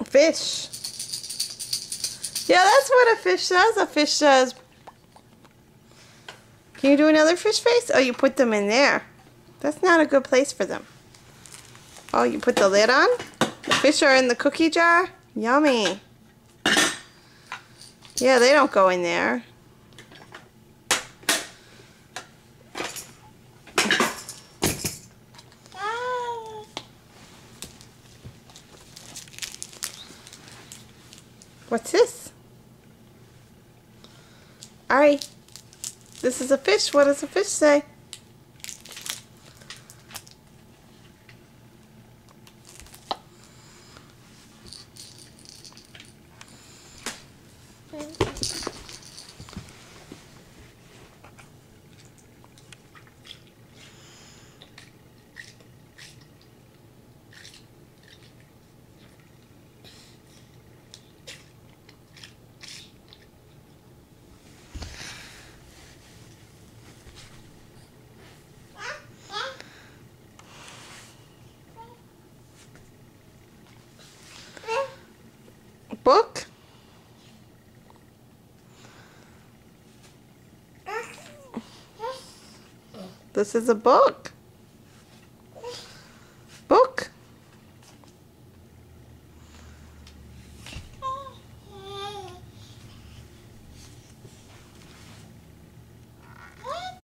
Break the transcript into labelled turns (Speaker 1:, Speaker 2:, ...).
Speaker 1: Fish. Yeah, that's what a fish does. A fish does. Can you do another fish face? Oh, you put them in there. That's not a good place for them. Oh, you put the lid on? The fish are in the cookie jar? Yummy. Yeah, they don't go in there. What's this? Ari, this is a fish. What does the fish say? Book? This is a book.